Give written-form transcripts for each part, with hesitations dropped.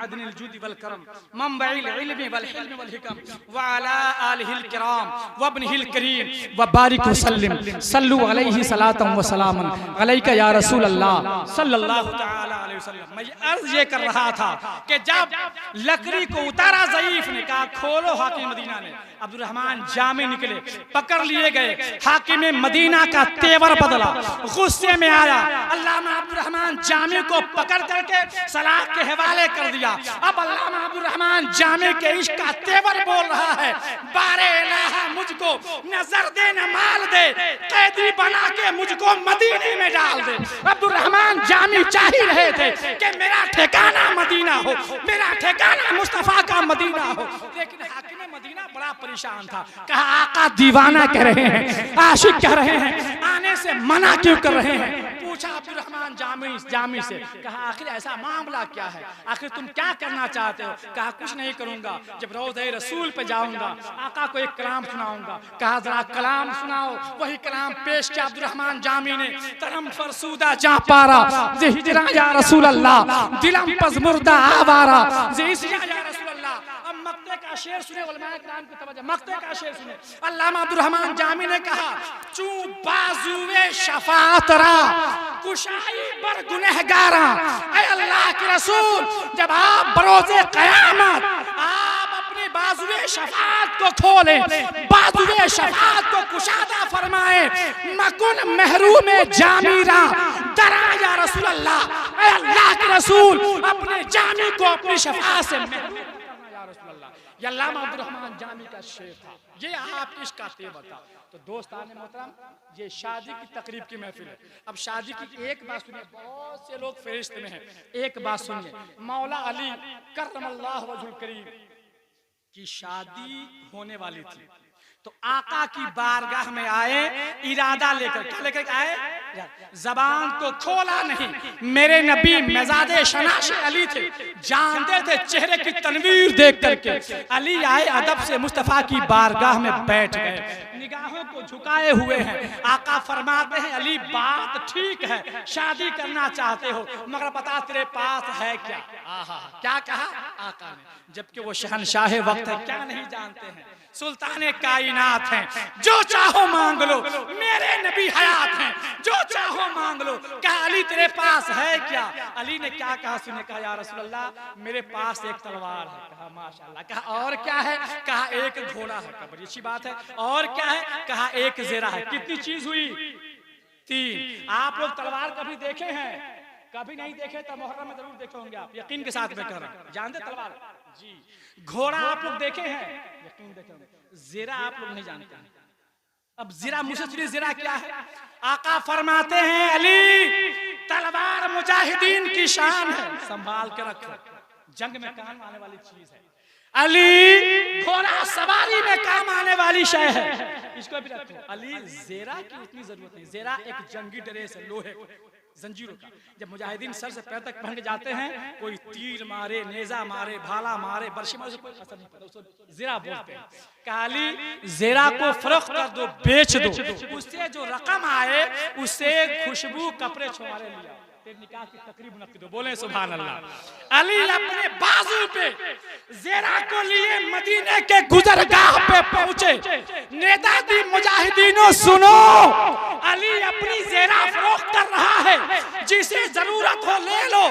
मअदनिल जुद वल करम मंबइल इल्म वल हिल्म वल हिकम व अला आलिहिल किराम व इब्निहिल करीम व बारिक वसल्लिम सल्लु अलैहि सलातम व सलामन अलैका या रसूल अल्लाह सल्लल्लाहु तआला अलैहि वसल्लम। मैं अर्ज ये कर रहा था कि जब लकड़ी को उतारा ज़ईफ ने, कहा खोलो हाकिम मदीना ने, अब्दुल रहमान जामे निकले, पकड़ लिए गए, हाकिम मदीना का तेवर बदला, गुस्से में आया, अल्लामा अब्दुल रहमान जामे को पकड़ करके सलाख के हवाले कर दिया। अब अल्लामा अब्दुल रहमान जामे के इश्क का तेवर बोल रहा है, बारे इलाहा मुझको नजर दे न माल दे, कैदी बना के मुझको मदीने में डाल दे। अब्दुल रहमान जामी चाह ही रहे थे कि मेरा ठिकाना मदीना हो, मेरा ठिकाना मुस्तफा का मदीना हो, लेकिन हाकिम मदीना बड़ा परेशान था। कहा आका दीवाना कह रहे हैं, आशिक कह रहे हैं, आने से मना क्यों कर रहे हैं? पूछा अब्दुल रहमान जामी से, कहा आखिर ऐसा मामला क्या है, आखिर तुम क्या करना चाहते हो? कहा कुछ नहीं करूंगा, जब रोज़े रसूल पे जाऊंगा आका को एक कलाम सुनाऊंगा। कहा जरा कलाम सुनाओ। वही कलाम पेश किया अब्दुल रहमान जामी ने, तरम फरसूदा जा पारा जे हिजरा या रसूल अल्लाह, दिलम पज मुर्दा आवारा जे इसया या रसूल अल्लाह। अब मक्ते का शेर सुने, उलमाए किराम की तवज्जो, मक्ते का शेर सुने। अल्लामा अब्दुल रहमान जामी ने कहा चू बाजुए शफाअत रा कुशाई बर गुनहगारा। ऐ अल्लाह के रसूल, जब आप बरोज़े क़यामत आप अपनी बाजुए शफाअत को खोले, बाजुए शफाअत को कुशादा फरमाए, मकुन महरूम जामीरा दरा या रसूल अल्लाह। ऐ अल्लाह के रसूल, अपने जामी को अपनी शफाअत से महरूम या रसूल अल्लाह। ये अल्लामा अब्दुल रहमान जामी का शेर था, ये आप इसका तेवर था। तो दोस्तान मोहतरम, ये शादी की तकरीब की महफिल है। अब शादी की एक बात सुनिए, बहुत से लोग फरिश्ते में हैं, एक बात सुनिए, मौला अली करमल्लाहु वजहुल करीम की शादी होने वाली थी, तो आका की बारगाह में आए, इरादा लेकर, क्या लेकर आए? जबान को खोला नहीं। मेरे नबी मिजाजे शनाशे अली थे, जानते थे चेहरे की तनवीर देख करके। अली आए, अदब से मुस्तफा की बारगाह में बैठ गए, निगाहों को झुकाए हुए हैं। आका फरमाते हैं अली बात ठीक है, शादी करना चाहते हो, मगर बता तेरे पास है क्या? आहा, क्या कहा आका ने? जबकि वो शहनशाह वक्त है, क्या नहीं जानते हैं, सुल्तान कायनात हैं, जो चाहो मांग लो, मेरे नबी हयात हैं, जो चाहो मांग लो। कहा अली तेरे पास है क्या? अली ने क्या कहा सुने, कहा या रसूल अल्लाह मेरे पास एक तलवार है। कहा माशाअल्लाह। कहा और क्या है? कहा एक घोड़ा है। कहा बड़ी अच्छी बात है। और क्या है? कहा एक ज़ेरा है। कितनी चीज हुई? 3। आप लोग तलवार कभी देखे हैं? कभी नहीं देखे तो मुहर्रम में जरूर देखे होंगे आप, यकीन के साथ में कह रहा हूं। जानते तलवार जी? घोड़ा आप लोग देखे हैं? यकीन देखे होंगे। ज़ेरा आप लोग नहीं जानते हैं। अब ज़ेरा मुझसे सुनिए, ज़ेरा क्या है? आका फरमाते हैं अली तलवार मुजाहिदीन की शान है, संभाल के रखो, जंग में काम आने वाली चीज है। अली घोड़ा सवारी में काम आने वाली शय है, इसको भी रखो। अली ज़ेरा की उतनी जरूरत नहीं, ज़ेरा एक जंगी ड्रेस है, लोहे जंजीरों का। जब मुजाहिदीन सर से पैर तक पहन के जाते हैं, कोई तीर मारे, नेजा मारे, भाला मारे, बर्शी मारे, कोई असर नहीं पड़ता, उसको ज़ेरा बोलते हैं। काली ज़ेरा को फरोख्त कर दो, बेच दो, उससे जो रकम आए उससे खुशबू कपड़े छुआरे लिया, तेरे निकाह की तकरीब नक्की दो। बोले सुभान अल्लाह। अली अपने बाजू पे ज़ेरा को लिए मदीने के गुजरगाह पे पहुंचे। नेता दी मुजाहिदीनों सुनो, अली अपनी ज़ेरा फरोख्त कर रहा है, जिसे जरूरत हो ले लो।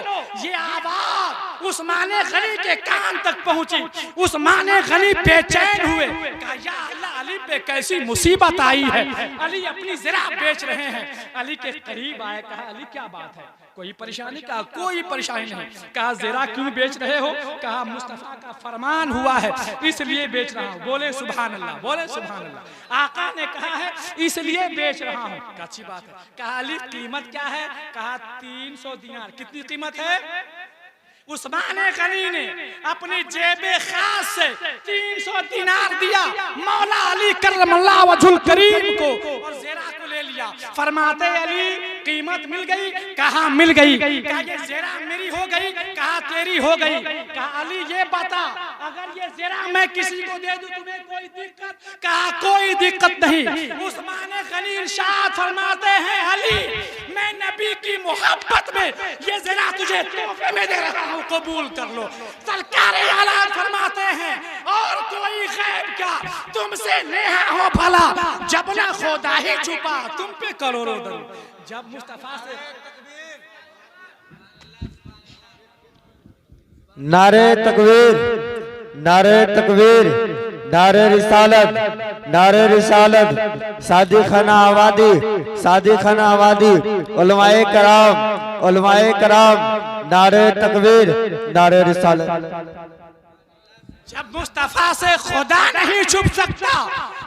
ये आवाज उस्माने गनी के कान तक पहुंची। उस्माने गनी बेचैन हुए, कहा या अल्लाह अली पे कैसी मुसीबत आई है, अली अपनी ज़ेरा बेच रहे हैं। अली के करीब आए, कहा अली क्या बात है, कोई परेशानी? कहा कोई परेशानी नहीं। कहा ज़ेरा क्यों बेच रहे हो? कहा मुस्तफा का फरमान हुआ है इसलिए बेच रहा हूँ। बोले सुभान अल्लाह, बोले सुभान अल्लाह। आका ने कहा है इसलिए बेच रहा हूँ, अच्छी बात है। कहा अली कीमत क्या है? कहा 300 दिनार। कितनी कीमत है? उस्माने गनी ने अपनी जेबे खास से 300 दिनार दिया मौला अली करमल्लाहु वजहुल करीम को, और ज़ेरा को ले लिया। फरमाते अली कीमत मिल गई, कहा मिल गई, कहा ये ज़ेरा मेरी हो गई, कहा तेरी हो गई। कहा अली ये बता, अगर ये ज़ेरा मैं किसी को दे दूं तुम्हें कोई दिक्कत? कहा कोई दिक्कत नहीं। उस्मान गनी इरशाद फरमाते हैं अली मैं नबी की मोहब्बत में ये ज़ेरा तुझे तोहफे में दे रहा हूँ, कबूल कर लो। सरकार आला फरमाते हैं और कोई गैब क्या तुमसे नेहा हो भला, जब ना खुदा ही छुपा तुम पे करोड़ों दरूद। जब मुस्तफा से नारे तकबीर, नारे तकबीर, नारे रिसालत, नारे रिसालत, सादी खाना आबादी, सादी खाना आबादी, उलमाए कराम, उलमाए कराम, नारे तकबीर, नारे रिसालत। जब मुस्तफा से खुदा नहीं छुप सकता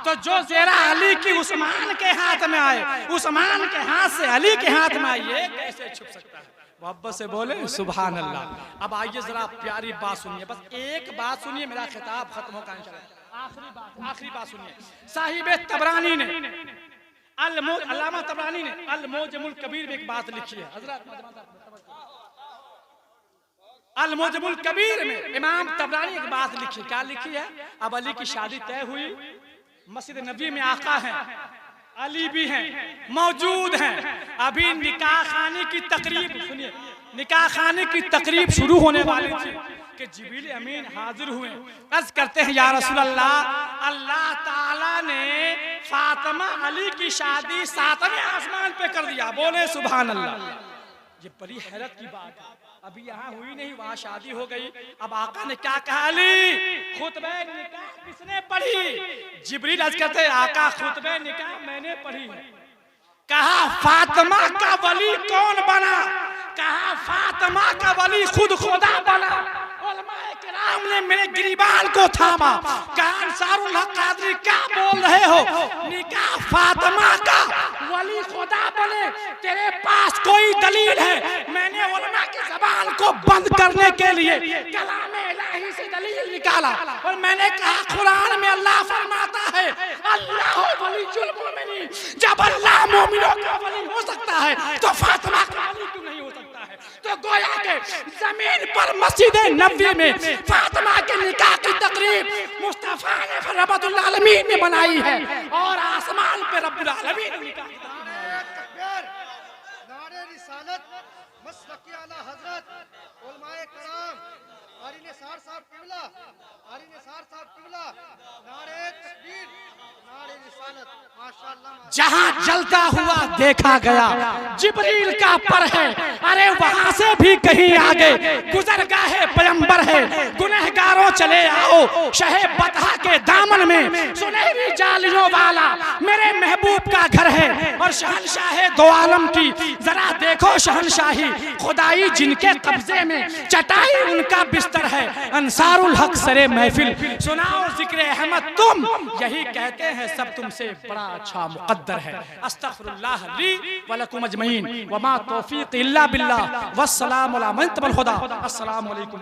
तो जो ज़ेरा अली की उस्मान के हाथ में आए, उस्मान के हाथ से अली के हाथ में आई, ये कैसे छुप सकता है? मोहब्बत से बोले सुभान अल्लाह। अब आइए जरा प्यारी बात सुनिए, बस एक बात सुनिए, मेरा खिताब खत्म होगा इंशाअल्लाह। आखिरी बात सुनिए। साहिब तबरानी ने अल्लामा तबरानी ने अल-मुअज्जमुल कबीर में एक बात लिखी है। अल-मुअज्जमुल कबीर में इमाम तबरानी एक बात लिखी, क्या लिखी है? अब अली की शादी तय हुई, मस्जिद नबी में आका है, अली भी हैं, मौजूद हैं। अभी निकाह खाने की तकरीब सुनिए, निकाह खाने की तकरीब शुरू होने वाली थी कि जिब्रील अमीन हाजिर हुए। अर्ज करते हैं या रसूल अल्लाह, अल्लाह ताला ने फातिमा अली की शादी 7वें आसमान पे कर दिया। बोले सुभान अल्लाह। ये बड़ी हैरत की बात है, अभी यहाँ हुई नहीं, वहाँ शादी हो गई। अब आका ने क्या कहा? अली खुतबे निकाह किसने पढ़ी? जिब्रील अर्ज करते हैं आका खुतबे निकाह मैंने पढ़ी। कहा फातिमा का वली कौन बना? कहा फातिमा का वली खुद खुदा बना। उलमाए किराम ने मेरे गिरिबान को थामा, कहा अंसारुल हक कादरी क्या बोल रहे हो? निकाह फातिमा का वली खुदा बने, तेरे पास कोई दलील है? मैंने उलमा की ज़बान को बंद करने के लिए कलाम इलाही से दलील निकाला और मैंने कहा कुरान में अल्लाह फरमाता है अल्लाह वलीयुल मोमिनीन। जब अल्लाह मोमिनों का वली हो सकता है तो फातिमा का वली क्यों नहीं हो सकता है? तो गोया के जमीन पर मस्जिद नबवी में फातिमा के निकाह की तकरीब मुस्तफा ने रहमतुल आलमीन ने बनाई है और आसमान पे रब्बुल आलमीन ने निकाह की नारे रिसालत, मसलकी आला हजरत, उलमाए कराम, कारी निसार साहब किबला, कारी निसार साहब किबला, नारे तकबीर, नारे रिसालत, माशाअल्लाह। जहाँ जलता हुआ देखा गया जिब्रील का पर है, अरे वहां से भी कहीं आगे गुजरगाहे पैगंबर है। गुनहगारों चले आओ शहे बतहा के दामन में, सुनहरी जालियों वाला मेरे महबूब का घर है और शहंशाह दो आलम की जरा देखो शहंशाही, खुदाई जिनके कब्जे में चटाई उनका बिस्तर है। अंसारुल हक सरे महफिल सुनाओ जिक्र अहमद तुम, यही कहते हैं सब तुमसे बड़ा अच्छा मुक़द्दर है। अस्तग़फिरुल्लाह ली व लकुम अजमईन व मा तौफीक़ इल्ला बिल्लाह वस्सलामु अला मन तबल हुदा। अस्सलामु अलैकुम।